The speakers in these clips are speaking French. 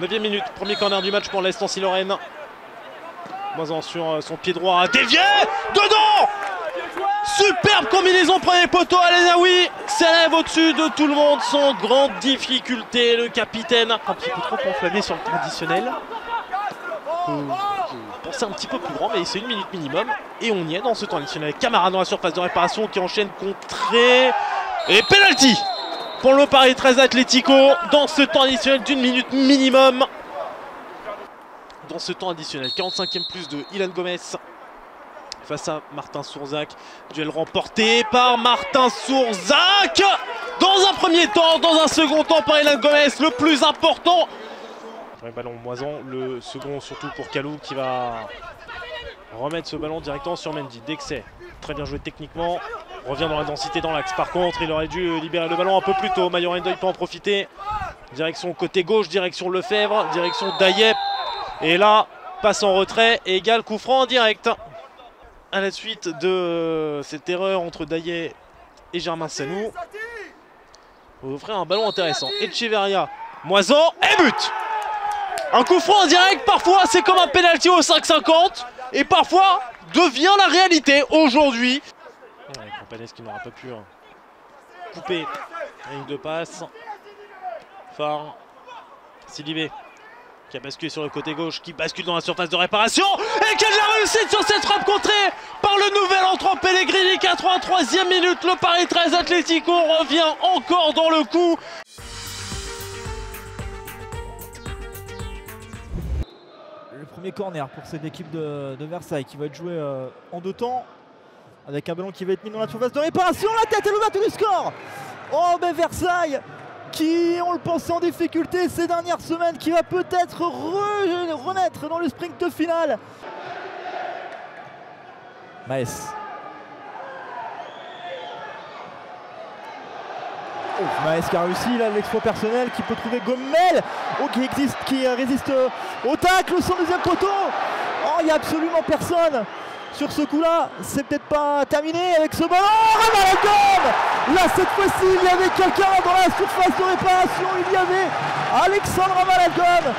9e minute, premier corner du match pour l'Est Nancy-Lorraine. Moisan sur son pied droit, dévié, dedans. Superbe combinaison, premier poteau, Alenaoui s'élève au-dessus de tout le monde sans grande difficulté, le capitaine. Un petit peu trop enflammé sur le temps additionnel. Je pensais un petit peu plus grand, mais c'est 1 minute minimum. Et on y est dans ce temps additionnel. Camara dans la surface de réparation qui enchaîne contrée. Et penalty pour le Paris 13 Atlético dans ce temps additionnel d'1 minute minimum. Dans ce temps additionnel, 45e plus de Ilan Gomez face à Martin Sourzac. Duel remporté par Martin Sourzac dans un premier temps, dans un second temps par Ilan Gomez, le plus important. Un ballon Moisan, le second surtout pour Kalou qui va remettre ce ballon directement sur Mendy. D'excès, très bien joué techniquement, revient dans la densité dans l'axe. Par contre, il aurait dû libérer le ballon un peu plus tôt. Mayorendo, il peut en profiter. Direction côté gauche, direction Lefebvre, direction Dayep. Et là, passe en retrait et égal coup franc en direct. À la suite de cette erreur entre Dayep et Germain Sanou, vous offrez un ballon intéressant. Echeverria, Moisan et but. Un coup franc en direct, parfois c'est comme un penalty au 5,50 et parfois devient la réalité aujourd'hui. Campanès qui n'aura pas pu couper la ligne de passe. Phare, Sidibé qui a basculé sur le côté gauche, qui bascule dans la surface de réparation et qui a de la réussite sur cette frappe contrée par le nouvel entrant Pellegrini. 83e minute, le Paris 13 Atlético revient encore dans le coup. Le premier corner pour cette équipe de Versailles qui va être joué en 2 temps avec un ballon qui va être mis dans la surface de réparation. La tête est ouverte du score. Oh mais Versailles qui, on le pensait en difficulté ces dernières semaines, qui va peut-être renaître dans le sprint final. Maes. Maes qui a réussi là l'exploit personnel, qui peut trouver Gommel qui résiste au tacle, au 102e poteau. Oh, il n'y a absolument personne sur ce coup là, c'est peut-être pas terminé avec ce ballon. Ramaladgom. Là cette fois-ci il y avait quelqu'un dans la surface de réparation, il y avait Alexandre Ramaladgom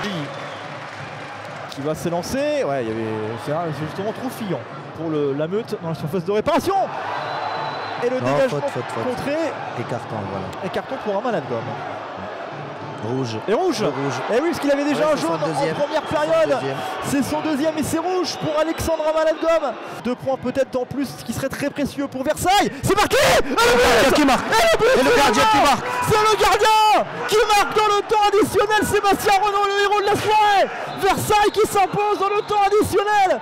qui va s'élancer. Ouais, c'est justement trop fiant pour la meute dans la surface de réparation. Et le dégagement contré. Et carton, voilà. Et carton pour Ramaladgom. Rouge. Et rouge. Et oui, parce qu'il avait déjà un jaune en première période. C'est son deuxième et c'est rouge pour Alexandre Ramaladgom. 2 points peut-être en plus, ce qui serait très précieux pour Versailles. C'est marqué. Et le gardien qui marque. Et le gardien qui marque. C'est le gardien qui marque dans le temps additionnel. Sébastien Renaud, le héros de la soirée. Versailles qui s'impose dans le temps additionnel.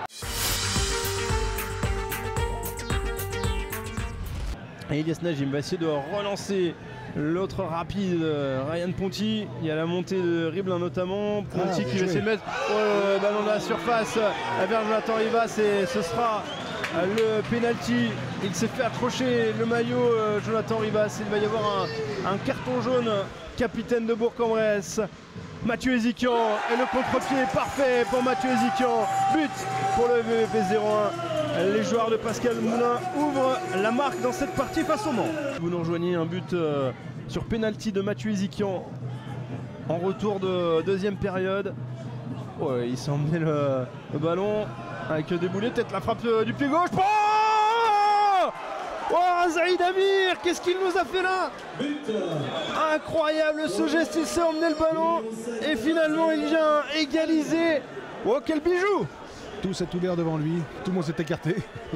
Et Elias Najim va essayer de relancer l'autre rapide, Ryan Ponti. Il y a la montée de Riblin notamment. Ponti qui va essayer de mettre le ballon de la surface vers Jonathan Rivas et ce sera le penalty. Il s'est fait accrocher le maillot Jonathan Rivas. Il va y avoir un carton jaune, capitaine de Bourg-en-Bresse. Mathieu Ezikian et le contre-pied parfait pour Mathieu Ezikian. But pour le VVP 0-1. Les joueurs de Pascal Moulin ouvrent la marque dans cette partie face au Mans. Vous nous rejoignez, un but sur penalty de Mathieu Ezikian en retour de deuxième période. Ouais, il s'est emmené le ballon avec des boulets, peut-être la frappe du pied gauche. Oh, Zaïd Amir, qu'est-ce qu'il nous a fait là? Incroyable ce geste, il s'est emmené le ballon et finalement il vient égaliser. Oh, quel bijou! Tout s'est ouvert devant lui, tout le monde s'est écarté,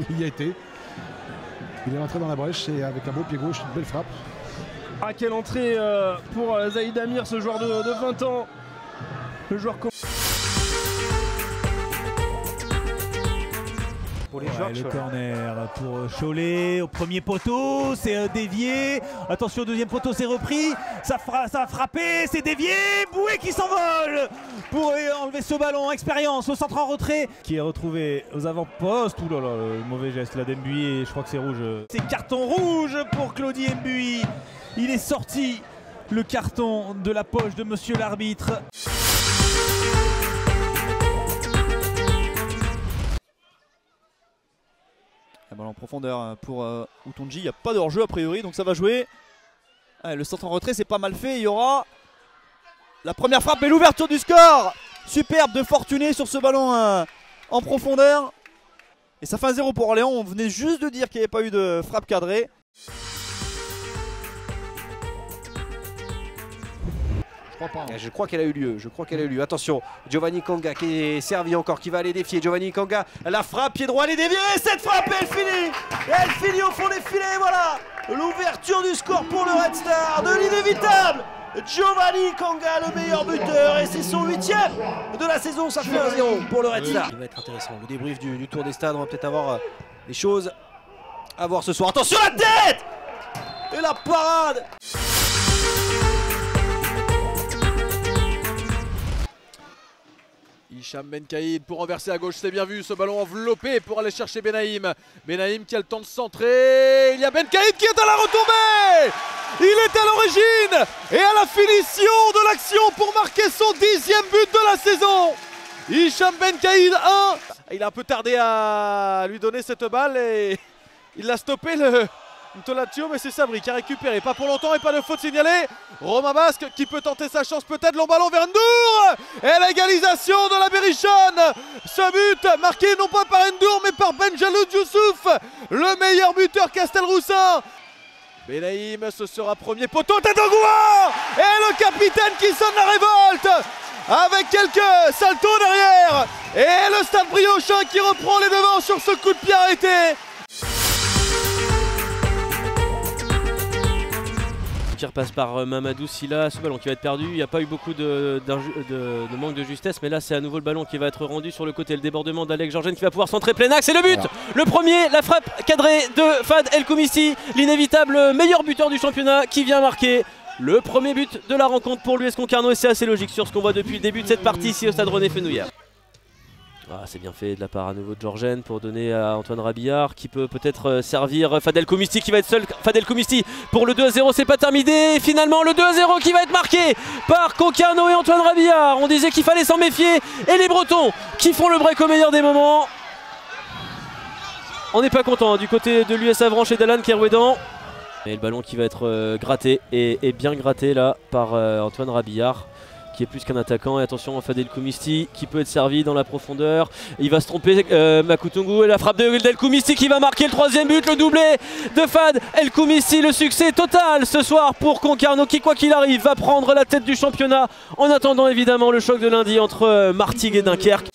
il y a été. Il est rentré dans la brèche et avec un beau pied gauche, une belle frappe. Ah, quelle entrée pour Zaïd Amir, ce joueur de 20 ans. Le joueur pour les le corner pour Cholet au premier poteau, c'est dévié. Attention, au deuxième poteau, c'est repris. Ça a frappé, c'est dévié. Boué qui s'envole pour enlever ce ballon. Expérience au centre en retrait qui est retrouvé aux avant-postes. Ouh là là, le mauvais geste là d'Embui et je crois que c'est rouge. C'est carton rouge pour Claudie Mbui. Il est sorti le carton de la poche de monsieur l'arbitre. La balle en profondeur pour Outonji, il n'y a pas de hors-jeu a priori, donc ça va jouer. Allez, le centre en retrait, c'est pas mal fait, il y aura La première frappe et l'ouverture du score. Superbe de Fortuné sur ce ballon en profondeur. Et ça fait un 0 pour Orléans. On venait juste de dire qu'il n'y avait pas eu de frappe cadrée. Je crois qu'elle a eu lieu. Attention, Giovanni Konga qui est servi encore, qui va aller défier. Giovanni Konga, la frappe, pied droit, elle est déviée. Cette frappe, elle finit. Elle finit au fond des filets, voilà. L'ouverture du score pour le Red Star, de l'inévitable Giovanni Konga, le meilleur buteur. Et c'est son 8e de la saison, ça fait 1-0 pour le Red Star. Il va être intéressant, le débrief du tour des stades. On va peut-être avoir des choses à voir ce soir. Attention, la tête et la parade. Hicham Benkaïd pour renverser à gauche, c'est bien vu, ce ballon enveloppé pour aller chercher Benaïm. Benaïm qui a le temps de centrer, il y a Benkaïd qui est à la retombée. Il est à l'origine et à la finition de l'action pour marquer son 10e but de la saison. Hicham Benkaïd 1. Il a un peu tardé à lui donner cette balle et il l'a stoppé le Ntolatio, mais c'est Sabri qui a récupéré, pas pour longtemps et pas de faute signalée. Romain Basque qui peut tenter sa chance, peut-être long ballon vers Ndour. Et l'égalisation de la Berrichonne. Ce but marqué non pas par Ndour mais par Benjaloud Youssouf, le meilleur buteur Castelroussin. Benaïm, ce sera premier poteau, tête au goal. Et le capitaine qui sonne la révolte avec quelques saltos derrière. Et le Stade Briochin qui reprend les devants sur ce coup de pied arrêté. Passe par Mamadou Sylla, ce ballon qui va être perdu, il n'y a pas eu beaucoup de manque de justesse, mais là c'est à nouveau le ballon qui va être rendu sur le côté, le débordement d'Alex Georgen qui va pouvoir centrer plein axe et le but, le premier, la frappe cadrée de Fad El Khoumissi, l'inévitable meilleur buteur du championnat qui vient marquer le premier but de la rencontre pour l'US Concarneau et c'est assez logique sur ce qu'on voit depuis le début de cette partie ici au stade René Fenouillère. Ah, c'est bien fait de la part à nouveau de Georgen pour donner à Antoine Rabillard qui peut peut-être servir Fad El Khoumissi qui va être seul. Fad El Khoumissi pour le 2-0, c'est pas terminé. Finalement le 2-0 qui va être marqué par Concarneau et Antoine Rabillard. On disait qu'il fallait s'en méfier et les Bretons qui font le break au meilleur des moments. On n'est pas content du côté de l'US Avranches et d'Alan Kerouédan. Et le ballon qui va être gratté et bien gratté là par Antoine Rabillard, qui est plus qu'un attaquant. Et attention à Fad El Khoumissi qui peut être servi dans la profondeur. Il va se tromper Makutungu et la frappe de El Khoumissi qui va marquer le 3e but, le doublé de Fad El Khoumissi. Le succès total ce soir pour Concarneau qui, quoi qu'il arrive, va prendre la tête du championnat en attendant évidemment le choc de lundi entre Martigues et Dunkerque.